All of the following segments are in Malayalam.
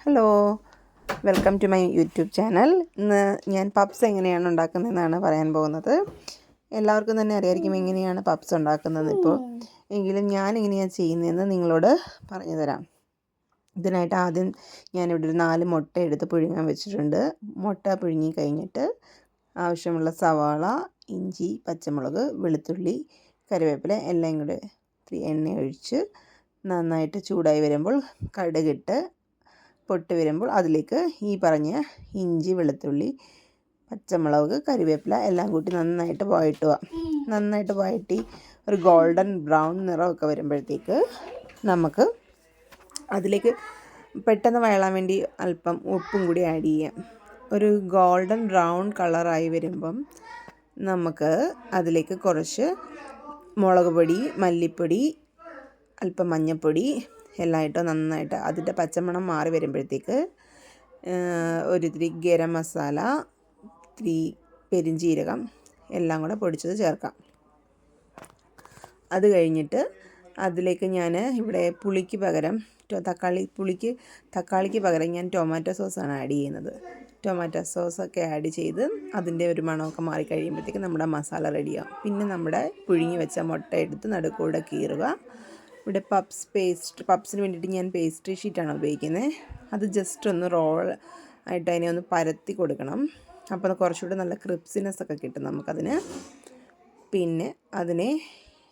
Hello, welcome to my YouTube channel. ഇന്ന് ഞാൻ പപ്സ് എങ്ങനെയാണ് ഉണ്ടാക്കുന്നതെന്നാണ് പറയാൻ പോകുന്നത്. എല്ലാവർക്കും തന്നെ അറിയായിരിക്കും എങ്ങനെയാണ് പപ്സ് ഉണ്ടാക്കുന്നത് ഇപ്പോൾ. എങ്കിലും ഞാൻ എങ്ങനെയാണ് ചെയ്യുന്നതെന്ന് നിങ്ങളോട് പറഞ്ഞു തരാം. ഇതിനായിട്ട് ആദ്യം ഞാനിവിടെ ഒരു 4 മുട്ട എടുത്ത് പുഴുങ്ങാൻ വെച്ചിട്ടുണ്ട്. മുട്ട പുഴുങ്ങി കഴിഞ്ഞിട്ട് ആവശ്യമുള്ള സവാള, ഇഞ്ചി, പച്ചമുളക്, വെളുത്തുള്ളി, കറിവേപ്പില എല്ലാം കൂടെ എണ്ണ ഒഴിച്ച് നന്നായിട്ട് ചൂടായി വരുമ്പോൾ കടുകിട്ട് പൊട്ടി വരുമ്പോൾ അതിലേക്ക് ഈ പറഞ്ഞ ഇഞ്ചി, വെളുത്തുള്ളി, പച്ചമുളക്, കറിവേപ്പില എല്ലാം കൂട്ടി നന്നായിട്ട് വഴറ്റുക. നന്നായിട്ട് വഴറ്റി ഒരു ഗോൾഡൻ ബ്രൗൺ നിറമൊക്കെ വരുമ്പോഴത്തേക്ക് നമുക്ക് അതിലേക്ക് പെട്ടെന്ന് വഴലാൻ വേണ്ടി അല്പം ഉപ്പും കൂടി ആഡ് ചെയ്യാം. ഒരു ഗോൾഡൻ ബ്രൗൺ കളറായി വരുമ്പം നമുക്ക് അതിലേക്ക് കുറച്ച് മുളക് പൊടി, മല്ലിപ്പൊടി, അല്പം മഞ്ഞൾപ്പൊടി എല്ലാം ഇട്ട് നന്നായിട്ട് അതിൻ്റെ പച്ചമണം മാറി വരുമ്പോഴത്തേക്ക് ഒരിത്തിരി ഗരം മസാല, ഇത്തിരി പെരിഞ്ജീരകം എല്ലാം കൂടെ പൊടിച്ചത് ചേർക്കാം. അത് കഴിഞ്ഞിട്ട് അതിലേക്ക് ഞാൻ ഇവിടെ പുളിക്ക് പകരം തക്കാളിക്ക് പകരം ഞാൻ ടൊമാറ്റോ സോസാണ് ആഡ് ചെയ്യുന്നത്. ടൊമാറ്റോ സോസൊക്കെ ആഡ് ചെയ്ത് അതിൻ്റെ ഒരു മണമൊക്കെ മാറിക്കഴിയുമ്പോഴത്തേക്ക് നമ്മുടെ മസാല റെഡിയാവും. പിന്നെ നമ്മുടെ പുഴുങ്ങി വെച്ച മുട്ട എടുത്ത് നടുക്കൂടെ കീറുക. ഇവിടെ പപ്സിന് വേണ്ടിയിട്ട് ഞാൻ പേസ്ട്രി ഷീറ്റാണ് ഉപയോഗിക്കുന്നത്. അത് ജസ്റ്റ് ഒന്ന് റോൾ ആയിട്ട് അതിനെ ഒന്ന് പരത്തി കൊടുക്കണം. അപ്പോൾ കുറച്ചുകൂടി നല്ല ക്രിപ്സിനെസ് ഒക്കെ കിട്ടും നമുക്കതിന്. പിന്നെ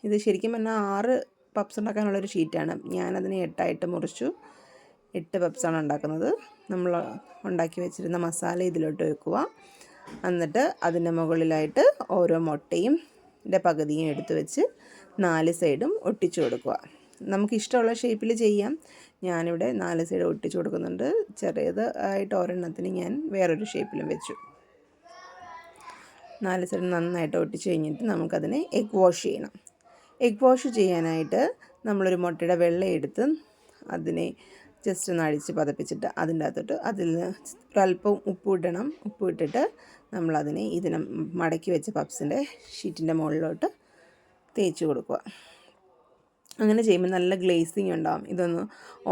ഇത് ശരിക്കും പറഞ്ഞാൽ 6 പപ്സ് ഉണ്ടാക്കാനുള്ളൊരു ഷീറ്റാണ്. ഞാനതിനെ 8ആയിട്ട് മുറിച്ചു. 8 പപ്സാണ് ഉണ്ടാക്കുന്നത്. നമ്മൾ ഉണ്ടാക്കി വെച്ചിരുന്ന മസാല ഇതിലോട്ട് വെക്കുക. എന്നിട്ട് അതിൻ്റെ മുകളിലായിട്ട് ഓരോ മുട്ടയും പകുതിയും എടുത്ത് വെച്ച് 4 സൈഡും ഒട്ടിച്ചു കൊടുക്കുക. നമുക്കിഷ്ടമുള്ള ഷേപ്പിൽ ചെയ്യാം. ഞാനിവിടെ 4 സൈഡ് ഒട്ടിച്ചു കൊടുക്കുന്നുണ്ട്. ചെറിയതായിട്ട് ഒരെണ്ണത്തിന് ഞാൻ വേറൊരു ഷേപ്പിലും വെച്ചു. 4 സൈഡ് നന്നായിട്ട് ഒട്ടിച്ച് കഴിഞ്ഞിട്ട് നമുക്കതിനെ എഗ് വാഷ് ചെയ്യണം. എഗ് വാഷ് ചെയ്യാനായിട്ട് നമ്മളൊരു മുട്ടയുടെ വെള്ള എടുത്ത് അതിനെ ജസ്റ്റ് ഒന്ന് അടിച്ച് പതപ്പിച്ചിട്ട് അതിൻ്റെ അകത്തോട്ട് ഒരല്പം ഉപ്പ് ഇടണം. ഉപ്പ് ഇട്ടിട്ട് നമ്മളതിനെ മടക്കി വെച്ച പപ്സിൻ്റെ ഷീറ്റിൻ്റെ മുകളിലോട്ട് തേച്ച് കൊടുക്കുക. അങ്ങനെ ചെയ്യുമ്പോൾ നല്ല ഗ്ലേസിങ് ഉണ്ടാകും. ഇതൊന്ന്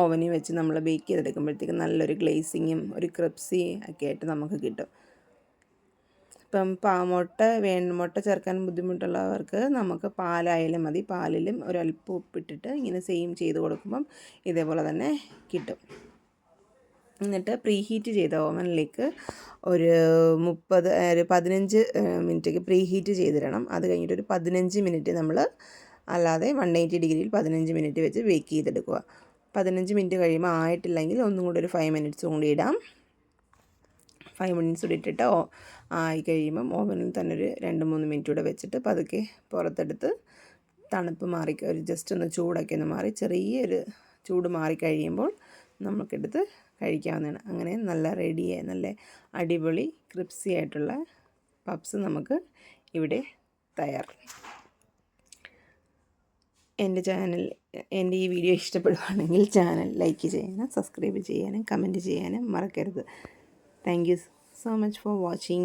ഓവനിൽ വെച്ച് നമ്മൾ ബേക്ക് ചെയ്തെടുക്കുമ്പോഴത്തേക്ക് നല്ലൊരു ഗ്ലേസിങ്ങും ഒരു ക്രിപ്സി ഒക്കെ ആയിട്ട് നമുക്ക് കിട്ടും. ഇപ്പം മുട്ട ചേർക്കാൻ ബുദ്ധിമുട്ടുള്ളവർക്ക് നമുക്ക് പാലായാലും മതി. പാലിലും ഒരല്പം ഉപ്പിട്ടിട്ട് ഇങ്ങനെ സെയിം ചെയ്ത് കൊടുക്കുമ്പം ഇതേപോലെ തന്നെ കിട്ടും. എന്നിട്ട് പ്രീ ഹീറ്റ് ചെയ്ത ഓവനിലേക്ക് ഒരു 15 മിനിറ്റൊക്കെ പ്രീ ഹീറ്റ് ചെയ്തിടണം. അത് കഴിഞ്ഞിട്ട് ഒരു 15 മിനിറ്റ് നമ്മൾ അല്ലാതെ 180 ഡിഗ്രിയിൽ 15 മിനിറ്റ് വെച്ച് ബേക്ക് ചെയ്തെടുക്കുക. 15 മിനിറ്റ് കഴിയുമ്പോൾ ആയിട്ടില്ലെങ്കിൽ ഒന്നും കൂടി ഒരു 5 മിനിറ്റ്സ് കൂടി ഇടാം. 5 മിനിറ്റ്സ് കൂടി ഇട്ടിട്ട് ആയി കഴിയുമ്പം ഓവനിൽ തന്നെ ഒരു 2-3 മിനിറ്റ് കൂടെ വെച്ചിട്ട് പതുക്കെ പുറത്തെടുത്ത് തണുപ്പ് മാറി ജസ്റ്റ് ഒന്ന് ചൂടൊക്കെ ഒന്ന് മാറി ചെറിയൊരു ചൂട് മാറിക്കഴിയുമ്പോൾ നമുക്കെടുത്ത് കഴിക്കാവുന്നതാണ്. അങ്ങനെ നല്ല അടിപൊളി ക്രിപ്സി ആയിട്ടുള്ള പപ്സ് നമുക്ക് ഇവിടെ തയ്യാർ. എൻ്റെ ഈ വീഡിയോ ഇഷ്ടപ്പെടുകയാണെങ്കിൽ ചാനൽ ലൈക്ക് ചെയ്യാനും സബ്സ്ക്രൈബ് ചെയ്യാനും കമൻറ്റ് ചെയ്യാനും മറക്കരുത്. Thank you so much for watching.